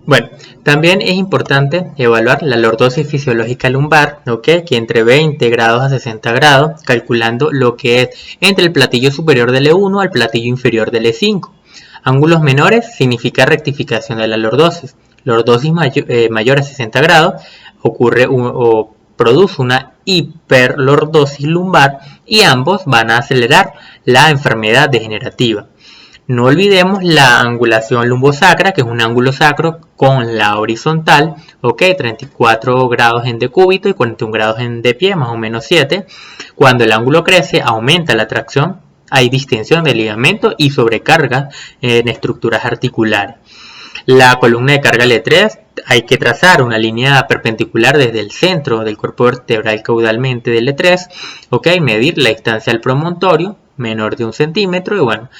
Bueno, también es importante evaluar la lordosis fisiológica lumbar, ¿ok? Que entre 20 grados a 60 grados, calculando lo que es entre el platillo superior del E1 al platillo inferior del E5. Ángulos menores significa rectificación de la lordosis. Lordosis mayor a 60 grados ocurre o produce una hiperlordosis lumbar y ambos van a acelerar la enfermedad degenerativa. No olvidemos la angulación lumbosacra, que es un ángulo sacro con la horizontal, ok, 34 grados en decúbito y 41 grados en de pie, más o menos 7. Cuando el ángulo crece, aumenta la tracción, hay distensión del ligamento y sobrecarga en estructuras articulares. La columna de carga L3 hay que trazar una línea perpendicular desde el centro del cuerpo vertebral caudalmente del L3, ok, medir la distancia al promontorio, menor de 1 centímetro y bueno,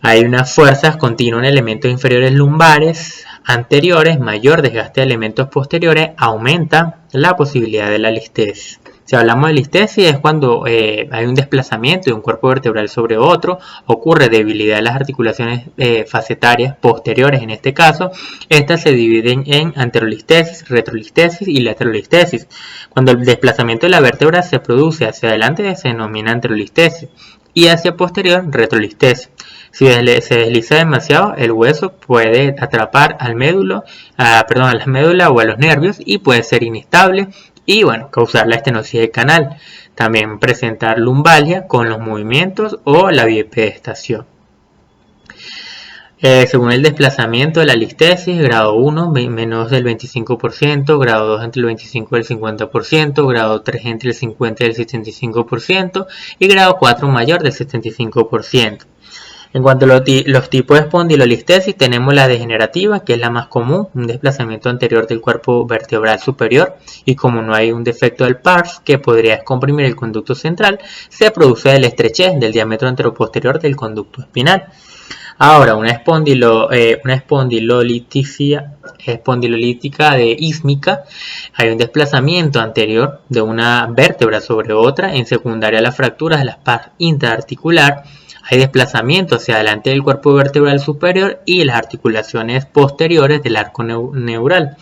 hay unas fuerzas continuas en elementos inferiores lumbares anteriores, mayor desgaste de elementos posteriores, aumenta la posibilidad de la listesis. Si hablamos de listesis es cuando hay un desplazamiento de un cuerpo vertebral sobre otro, ocurre debilidad de las articulaciones facetarias posteriores en este caso. Estas se dividen en anterolistesis, retrolistesis y laterolistesis. Cuando el desplazamiento de la vértebra se produce hacia adelante se denomina anterolistesis y hacia posterior retrolistesis. Si se desliza demasiado, el hueso puede atrapar a la médula o a los nervios y puede ser inestable y bueno, causar la estenosis del canal. También presentar lumbalgia con los movimientos o la bipedestación. Según el desplazamiento de la listesis, grado 1 menos del 25%, grado 2 entre el 25 y el 50%, grado 3 entre el 50 y el 75% y grado 4 mayor del 75%. En cuanto a los tipos de espondilolistesis, tenemos la degenerativa, que es la más común, un desplazamiento anterior del cuerpo vertebral superior, y como no hay un defecto del pars que podría descomprimir el conducto central, se produce la estrechez del diámetro anteroposterior del conducto espinal. Ahora, una espondilolítica de ísmica, hay un desplazamiento anterior de una vértebra sobre otra, en secundaria a las fracturas de la pars intraarticular. Hay desplazamiento hacia adelante del cuerpo vertebral superior y las articulaciones posteriores del arco neural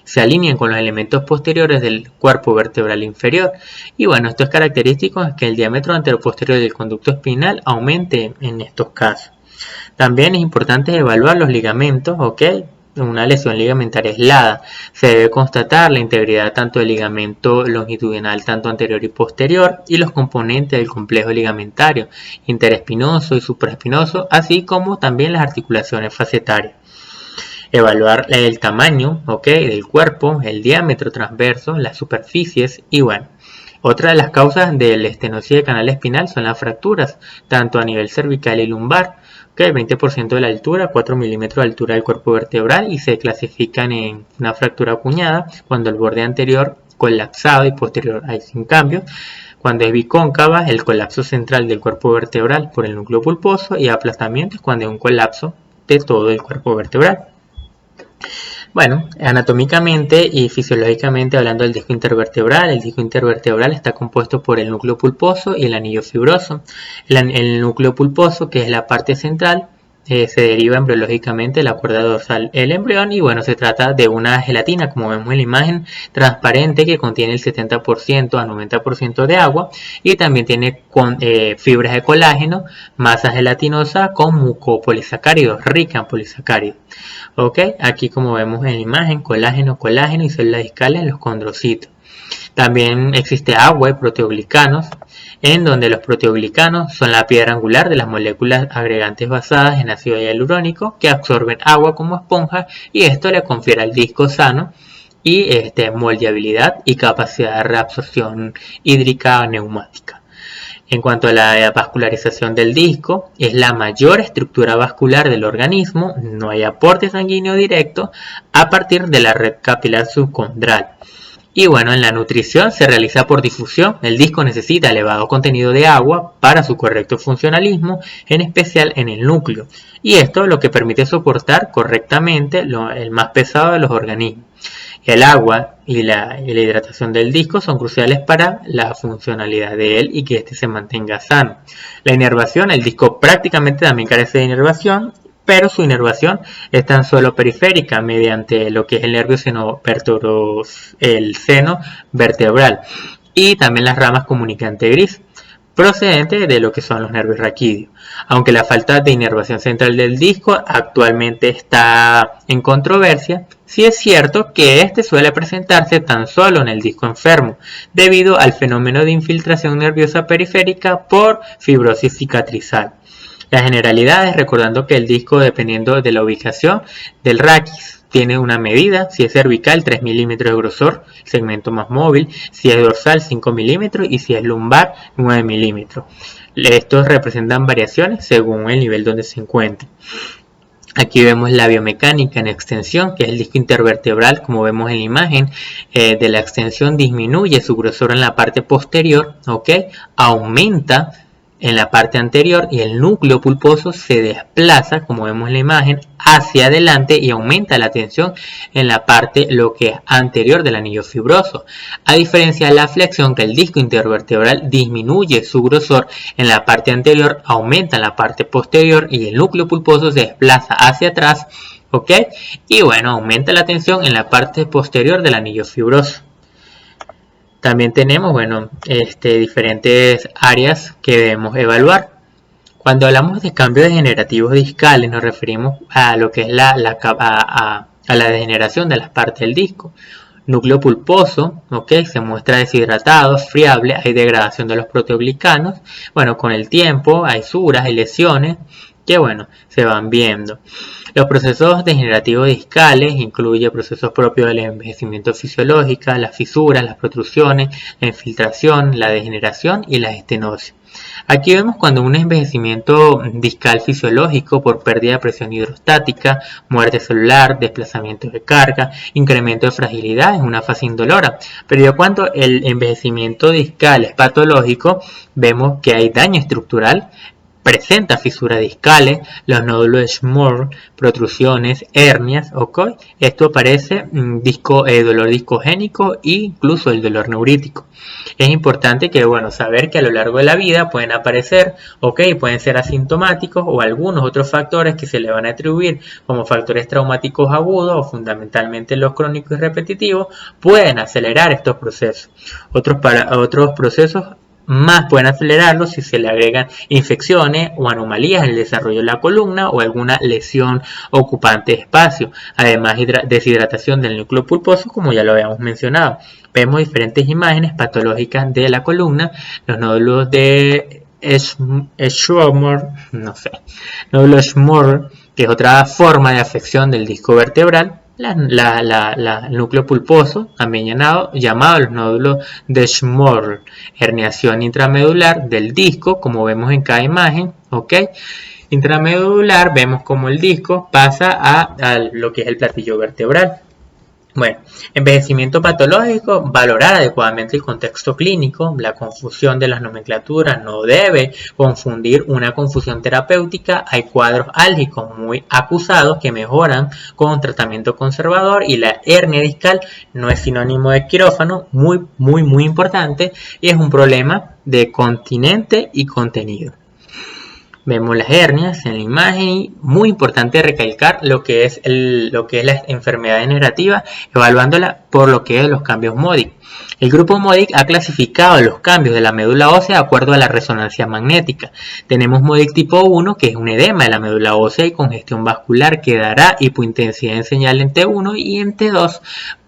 se alinean con los elementos posteriores del cuerpo vertebral inferior. Y bueno, esto es característico de que el diámetro anteroposterior del conducto espinal aumente en estos casos. También es importante evaluar los ligamentos, ¿ok? Una lesión ligamentaria aislada. Se debe constatar la integridad tanto del ligamento longitudinal, tanto anterior y posterior, y los componentes del complejo ligamentario, interespinoso y supraespinoso, así como también las articulaciones facetarias. Evaluar el tamaño, ¿ok? Del cuerpo, el diámetro transverso, las superficies y bueno. Otra de las causas de la estenosis del canal espinal son las fracturas, tanto a nivel cervical y lumbar. El 20% de la altura, 4 milímetros de altura del cuerpo vertebral y se clasifican en una fractura acuñada cuando el borde anterior colapsado y posterior hay sin cambio. Cuando es bicóncava, el colapso central del cuerpo vertebral por el núcleo pulposo y aplastamiento es cuando hay un colapso de todo el cuerpo vertebral. Bueno, anatómicamente y fisiológicamente hablando del disco intervertebral, el disco intervertebral está compuesto por el núcleo pulposo y el anillo fibroso. El núcleo pulposo, que es la parte central, se deriva embriológicamente de la cuerda dorsal del embrión y bueno, se trata de una gelatina, como vemos en la imagen, transparente que contiene el 70% a 90% de agua y también tiene fibras de colágeno, masa gelatinosa con mucopolisacáridos, rica en polisacáridos. Ok, aquí como vemos en la imagen, colágeno y células discales en los condrocitos. También existe agua y proteoglicanos, en donde los proteoglicanos son la piedra angular de las moléculas agregantes basadas en ácido hialurónico que absorben agua como esponja y esto le confiere al disco sano y moldeabilidad y capacidad de reabsorción hídrica neumática. En cuanto a la vascularización del disco, es la mayor estructura vascular del organismo, no hay aporte sanguíneo directo a partir de la red capilar subcondral. Y bueno, en la nutrición se realiza por difusión. El disco necesita elevado contenido de agua para su correcto funcionalismo, en especial en el núcleo. Y esto lo que permite soportar correctamente el más pesado de los organismos. El agua y la hidratación del disco son cruciales para la funcionalidad de él y que éste se mantenga sano. La inervación, el disco prácticamente también carece de inervación, pero su inervación es tan solo periférica mediante lo que es el nervio el seno vertebral y también las ramas comunicante gris, procedente de lo que son los nervios raquídeos. Aunque la falta de inervación central del disco actualmente está en controversia, sí es cierto que este suele presentarse tan solo en el disco enfermo, debido al fenómeno de infiltración nerviosa periférica por fibrosis cicatrizal. Las generalidades, recordando que el disco, dependiendo de la ubicación del raquis, tiene una medida: si es cervical 3 milímetros de grosor, segmento más móvil; si es dorsal 5 milímetros y si es lumbar 9 milímetros. Estos representan variaciones según el nivel donde se encuentre. Aquí vemos la biomecánica en extensión, que es el disco intervertebral. Como vemos en la imagen, de la extensión disminuye su grosor en la parte posterior, aumenta en la parte anterior y el núcleo pulposo se desplaza, como vemos en la imagen, hacia adelante y aumenta la tensión en la parte lo que es anterior del anillo fibroso. A diferencia de la flexión, que el disco intervertebral disminuye su grosor en la parte anterior, aumenta en la parte posterior y el núcleo pulposo se desplaza hacia atrás, y bueno, aumenta la tensión en la parte posterior del anillo fibroso. También tenemos, diferentes áreas que debemos evaluar. Cuando hablamos de cambios degenerativos discales, nos referimos a lo que es a la degeneración de las partes del disco. Núcleo pulposo, se muestra deshidratado, friable, hay degradación de los proteoglicanos. Bueno, con el tiempo hay suras, hay lesiones que, se van viendo. Los procesos degenerativos discales incluyen procesos propios del envejecimiento fisiológico, las fisuras, las protrusiones, la infiltración, la degeneración y la estenosis. Aquí vemos cuando un envejecimiento discal fisiológico por pérdida de presión hidrostática, muerte celular, desplazamiento de carga, incremento de fragilidad es una fase indolora. Pero ya cuando el envejecimiento discal es patológico, vemos que hay daño estructural, presenta fisuras discales, los nódulos de Schmorl, protrusiones, hernias, Esto aparece dolor discogénico e incluso el dolor neurítico. Es importante que, saber que a lo largo de la vida pueden aparecer, pueden ser asintomáticos o algunos otros factores que se le van a atribuir como factores traumáticos agudos o fundamentalmente los crónicos y repetitivos, pueden acelerar estos procesos. Otros procesos más pueden acelerarlo si se le agregan infecciones o anomalías en el desarrollo de la columna o alguna lesión ocupante de espacio. Además, deshidratación del núcleo pulposo, como ya lo habíamos mencionado. Vemos diferentes imágenes patológicas de la columna, los nódulos de Schmorl, nódulo Schmorl, que es otra forma de afección del disco vertebral. El núcleo pulposo, también llamado los nódulos de Schmorl, herniación intramedular del disco, como vemos en cada imagen, intramedular, vemos como el disco pasa a lo que es el platillo vertebral. Envejecimiento patológico, valorar adecuadamente el contexto clínico. La confusión de las nomenclaturas no debe confundir una confusión terapéutica. Hay cuadros álgicos muy acusados que mejoran con tratamiento conservador y la hernia discal no es sinónimo de quirófano, muy importante, y es un problema de continente y contenido. Vemos las hernias en la imagen y muy importante recalcar lo que es la enfermedad degenerativa, evaluándola por lo que es los cambios Modic. El grupo Modic ha clasificado los cambios de la médula ósea de acuerdo a la resonancia magnética. Tenemos Modic tipo 1, que es un edema de la médula ósea y congestión vascular que dará hipointensidad en señal en T1 y en T2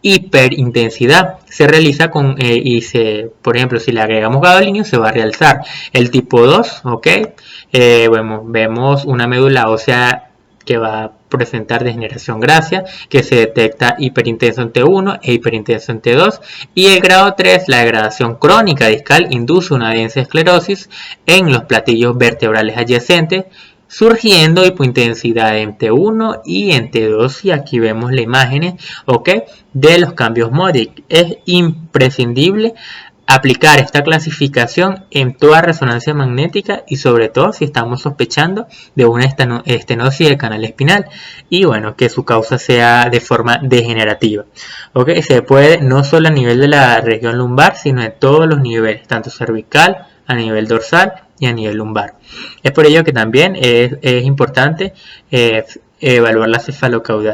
hiperintensidad. Se realiza por ejemplo, si le agregamos gadolinio se va a realzar. El tipo 2, vemos una médula ósea que va a presentar degeneración gracia, que se detecta hiperintenso en T1 e hiperintenso en T2, y el grado 3, la degradación crónica discal, induce una densa esclerosis en los platillos vertebrales adyacentes, surgiendo hipointensidad en T1 y en T2, y aquí vemos las imágenes de los cambios Modic. Es imprescindible aplicar esta clasificación en toda resonancia magnética y sobre todo si estamos sospechando de una estenosis del canal espinal y que su causa sea de forma degenerativa. Se puede no solo a nivel de la región lumbar, sino en todos los niveles, tanto cervical, a nivel dorsal y a nivel lumbar. Es por ello que también es importante evaluar la cefalocaudal.